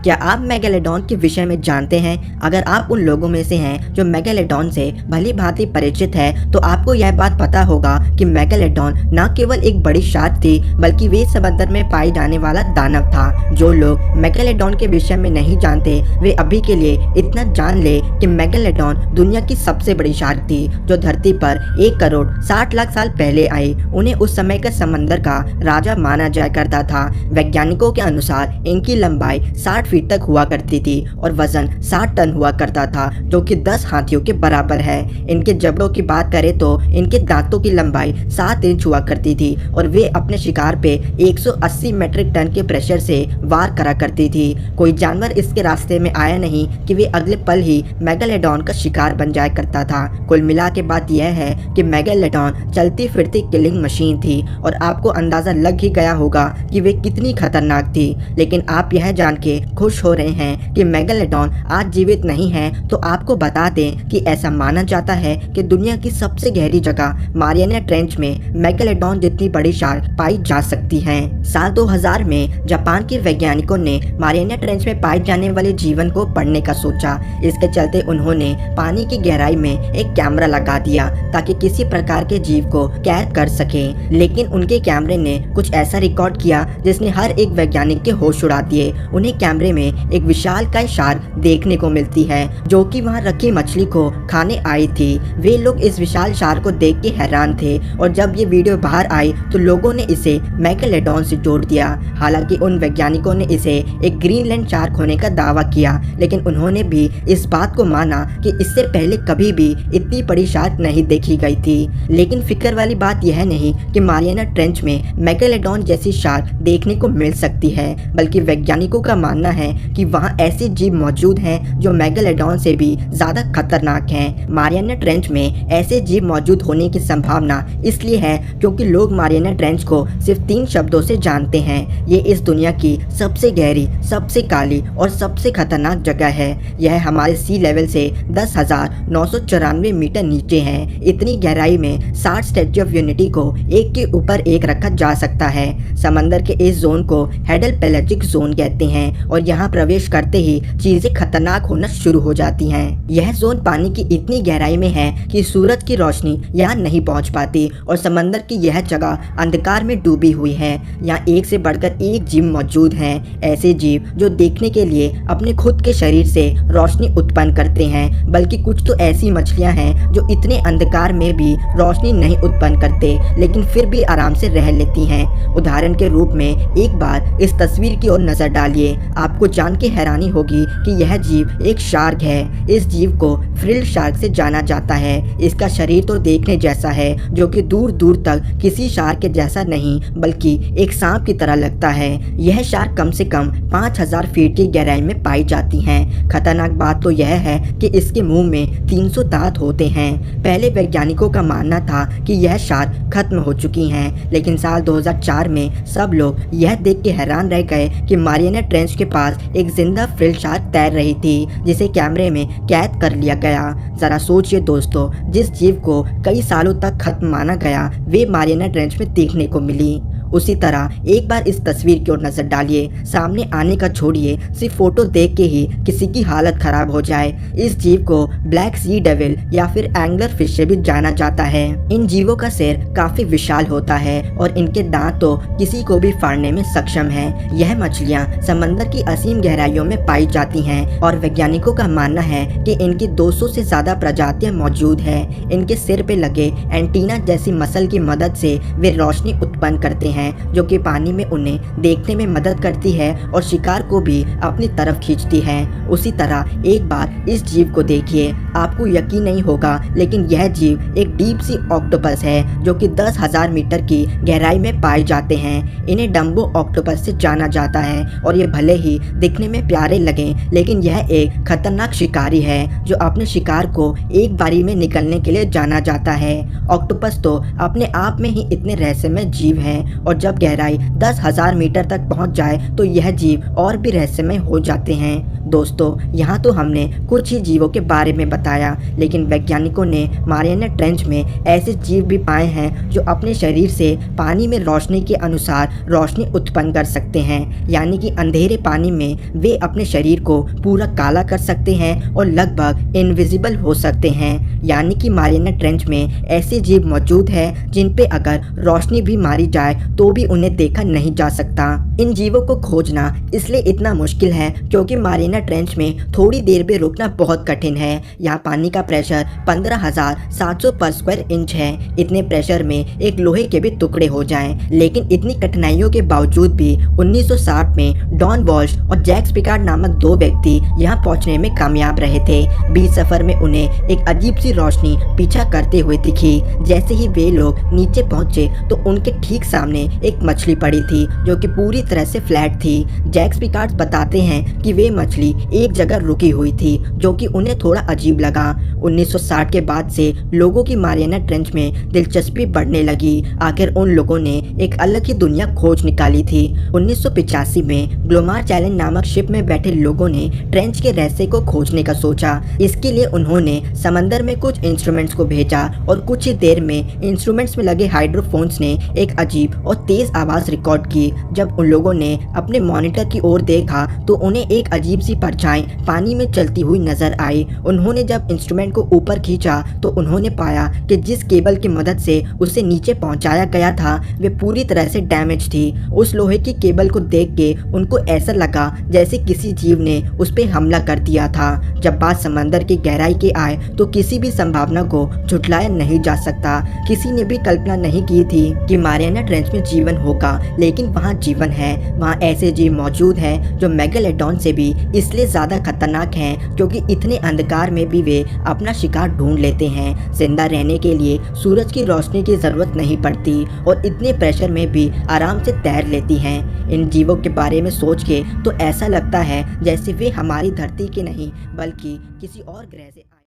क्या आप मेगालोडॉन के विषय में जानते हैं? अगर आप उन लोगों में से हैं जो मेगालोडॉन से भली भांति परिचित है तो आपको यह बात पता होगा कि मेगालोडॉन न केवल एक बड़ी शार्क थी बल्कि वे समंदर में पाए जाने वाला दानव था। जो लोग मेगालोडॉन के विषय में नहीं जानते वे अभी के लिए इतना जान ले कि मेगालोडॉन दुनिया की सबसे बड़ी शार्क थी जो धरती पर 1 करोड़ 60 लाख साल पहले आई। उन्हें उस समय का समंदर का राजा माना जाया करता था। वैज्ञानिकों के अनुसार इनकी लंबाई 60 फीट तक हुआ करती थी और वजन 60 टन हुआ करता था जो कि 10 हाथियों के बराबर है। इनके जबड़ों की बात करें तो इनके दांतों की लंबाई 7 इंच हुआ करती थी और वे अपने शिकार पे 180 मीट्रिक टन के प्रेशर से वार करा करती थी। कोई जानवर इसके रास्ते में आया नहीं कि वे अगले पल ही मेगालोडॉन का शिकार बन जाया करता था। कुल मिला के बात यह है कि मेगालोडॉन चलती फिरती किलिंग मशीन थी और आपको अंदाजा लग ही गया होगा कि वे कितनी खतरनाक थी। लेकिन आप यह जान के खुश हो रहे हैं कि मेगालोडॉन आज जीवित नहीं है तो आपको बता दें कि ऐसा माना जाता है कि दुनिया की सबसे गहरी जगह मारियाना ट्रेंच में मेगालोडॉन जितनी बड़ी शार्क पाई जा सकती है। साल 2000 में जापान के वैज्ञानिकों ने मारियाना ट्रेंच में पाए जाने वाले जीवन को पढ़ने का सोचा। इसके चलते उन्होंने पानी की गहराई में एक कैमरा लगा दिया ताकि किसी प्रकार के जीव को कैद कर सके। लेकिन उनके कैमरे ने कुछ ऐसा रिकॉर्ड किया जिसने हर एक वैज्ञानिक के होश उड़ा दिए। उन्हें कैमरे में एक विशालकाय शार्क देखने को मिलती है जो कि वहां रखी मछली को खाने आई थी। वे लोग इस विशाल शार्क को देख के हैरान थे और जब ये वीडियो बाहर आई तो लोगों ने इसे मेगालोडॉन से जोड़ दिया। हालांकि उन वैज्ञानिकों ने इसे एक ग्रीनलैंड शार्क होने का दावा किया लेकिन उन्होंने भी इस बात को माना कि इससे पहले कभी भी इतनी बड़ी शार्क नहीं देखी गई थी। लेकिन फिक्र वाली बात यह नहीं कि मारियाना ट्रेंच में मेगालोडॉन जैसी शार्क देखने को मिल सकती है, बल्कि वैज्ञानिकों का मानना है कि वहां ऐसे जीव मौजूद हैं जो मेगालोडॉन से भी ज्यादा खतरनाक हैं। मारियाना ट्रेंच में ऐसे जीव मौजूद होने की संभावना इसलिए है क्योंकि लोग मारियाना ट्रेंच को सिर्फ 3 शब्दों से जानते हैं। ये इस दुनिया की सबसे गहरी, सबसे काली और सबसे खतरनाक जगह है। यह हमारे सी लेवल से 10,994 मीटर नीचे है। इतनी गहराई में 60 स्टैच्यू ऑफ यूनिटी को एक के ऊपर एक रखा जा सकता है। समंदर के इस जोन को हेडल पेलेजिक जोन कहते हैं और यहाँ प्रवेश करते ही चीजें खतरनाक होना शुरू हो जाती हैं। यह जोन पानी की इतनी गहराई में है कि सूरज की रोशनी यहाँ नहीं पहुँच पाती और समंदर की यह जगह अंधकार में डूबी हुई है। यहाँ एक से बढ़कर एक जीव मौजूद हैं। ऐसे जीव जो देखने के लिए अपने खुद के शरीर से रोशनी उत्पन्न करते हैं, बल्कि कुछ तो ऐसी मछलियाँ हैं जो इतने अंधकार में भी रोशनी नहीं उत्पन्न करते लेकिन फिर भी आराम से रह लेती हैं। उदाहरण के रूप में एक बार इस तस्वीर की ओर नजर डालिए। आपको जान के हैरानी होगी कि यह जीव एक शार्क है। इस जीव को फ्रिल शार्क से जाना जाता है। इसका शरीर तो देखने जैसा है जो कि दूर दूर तक किसी शार्क के जैसा नहीं बल्कि एक सांप की तरह लगता है। यह शार्क कम से कम 5000 फीट की गहराई में पाई जाती है। खतरनाक बात तो यह है कि इसके मुंह में 300 दांत होते हैं। पहले वैज्ञानिकों का मानना था कि यह शार्क खत्म हो चुकी हैं, लेकिन साल 2004 में सब लोग यह देख के हैरान रह गए कि मारियाना ट्रेंच के पास एक जिंदा फ्रिल शार्क तैर रही थी जिसे कैमरे में कैद कर लिया गया। जरा सोचिए दोस्तों, जिस जीव को कई सालों तक खत्म माना गया वे मारियाना ट्रेंच में देखने को मिली। उसी तरह एक बार इस तस्वीर की ओर नजर डालिए। सामने आने का छोड़िए, सिर्फ फोटो देख के ही किसी की हालत खराब हो जाए। इस जीव को ब्लैक सी डेविल या फिर एंगलर फिश से भी जाना जाता है। इन जीवों का सिर काफी विशाल होता है और इनके दांत तो किसी को भी फाड़ने में सक्षम है। यह मछलियाँ समंदर की असीम गहराइयों में पाई जाती हैं और वैज्ञानिकों का मानना है कि इनकी 200 से ज्यादा प्रजातियां मौजूद है। इनके सिर पे लगे एंटीना जैसी मसल की मदद से वे रोशनी उत्पन्न करते हैं जो कि पानी में उन्हें देखने में मदद करती है और शिकार को भी अपनी तरफ खींचती है। उसी तरह एक बार इस जीव को देखिए, आपको यकीन नहीं होगा लेकिन यह जीव एक डीप सी ऑक्टोपस है जो कि 10,000 मीटर की गहराई में पाए जाते हैं। इन्हें डम्बो ऑक्टोपस से जाना जाता है और ये भले ही दिखने में प्यारे लगे लेकिन यह एक खतरनाक शिकारी है जो अपने शिकार को एक बारी में निकलने के लिए जाना जाता है। ऑक्टोपस तो अपने आप में ही इतने रहस्यमय जीव हैं और जब गहराई 10,000 मीटर तक पहुंच जाए तो यह जीव और भी रहस्यमय हो जाते हैं। दोस्तों, यहाँ तो हमने कुछ ही जीवों के बारे में बताया, लेकिन वैज्ञानिकों ने मारियाना ट्रेंच में ऐसे जीव भी पाए हैं जो अपने शरीर से पानी में रोशनी के अनुसार रोशनी उत्पन्न कर सकते हैं। यानी कि अंधेरे पानी में वे अपने शरीर को पूरा काला कर सकते हैं और लगभग इनविजिबल हो सकते हैं। यानी कि मारियाना ट्रेंच में ऐसे जीव मौजूद हैं जिन पे अगर रोशनी भी मारी जाए तो भी उन्हें देखा नहीं जा सकता। इन जीवों को खोजना इसलिए इतना मुश्किल है क्योंकि मारियाना ट्रेंच में थोड़ी देर भी रुकना बहुत कठिन है। यहाँ पानी का प्रेशर 15,700 पर स्क्वायर इंच है। इतने प्रेशर में एक लोहे के भी टुकड़े हो जाएं। लेकिन इतनी कठिनाइयों के बावजूद भी 1960 में डॉन वॉल्श और जैक्स पिकार्ड नामक दो व्यक्ति यहाँ पहुँचने में कामयाब रहे थे। बीच सफर में उन्हें एक अजीब सी रोशनी पीछा करते हुए दिखी। जैसे ही वे लोग नीचे पहुंचे तो उनके ठीक सामने एक मछली पड़ी थी जो कि पूरी तरह से फ्लैट थी। जैक्स पिकार्ड बताते हैं कि वे मछली एक जगह रुकी हुई थी जो कि उन्हें थोड़ा अजीब लगा। 1960 के बाद से लोगों की मारियाना ट्रेंच में दिलचस्पी बढ़ने लगी। आखिर उन लोगों ने एक अलग ही दुनिया खोज निकाली थी। 1985 में ग्लोमार चैलेंज नामक शिप में बैठे लोगों ने ट्रेंच के रहस्य को खोजने का सोचा। इसके लिए उन्होंने समंदर में कुछ इंस्ट्रूमेंट्स को भेजा और कुछ ही देर में इंस्ट्रूमेंट्स में लगे हाइड्रोफोन्स ने एक अजीब और तेज आवाज रिकॉर्ड की। जब उन लोगों ने अपने मॉनिटर की ओर देखा तो उन्हें एक अजीब सी परछाई पानी में चलती हुई नजर आई। उन्होंने जब इंस्ट्रूमेंट को ऊपर खींचा तो उन्होंने पाया कि जिस केबल की मदद से उसे नीचे पहुंचाया गया था वे पूरी तरह से डैमेज थी। उस लोहे की केबल को देख के उनको ऐसा लगा जैसे किसी जीव ने उस पर हमला कर दिया था। जब बात समंदर की गहराई की आए तो किसी भी संभावना को झुठलाया नहीं जा सकता। किसी ने भी कल्पना नहीं की थी कि मारियाना ट्रेंच में जीवन होगा, लेकिन वहाँ जीवन है। वहाँ ऐसे जीव मौजूद हैं जो मेगालोडॉन से भी इसलिए ज्यादा खतरनाक हैं क्योंकि इतने अंधकार में भी वे अपना शिकार ढूंढ लेते हैं। जिंदा रहने के लिए सूरज की रोशनी की जरूरत नहीं पड़ती और इतने प्रेशर में भी आराम से तैर लेती हैं। इन जीवों के बारे में सोच के तो ऐसा लगता है जैसे वे हमारी धरती के नहीं बल्कि किसी और ग्रह से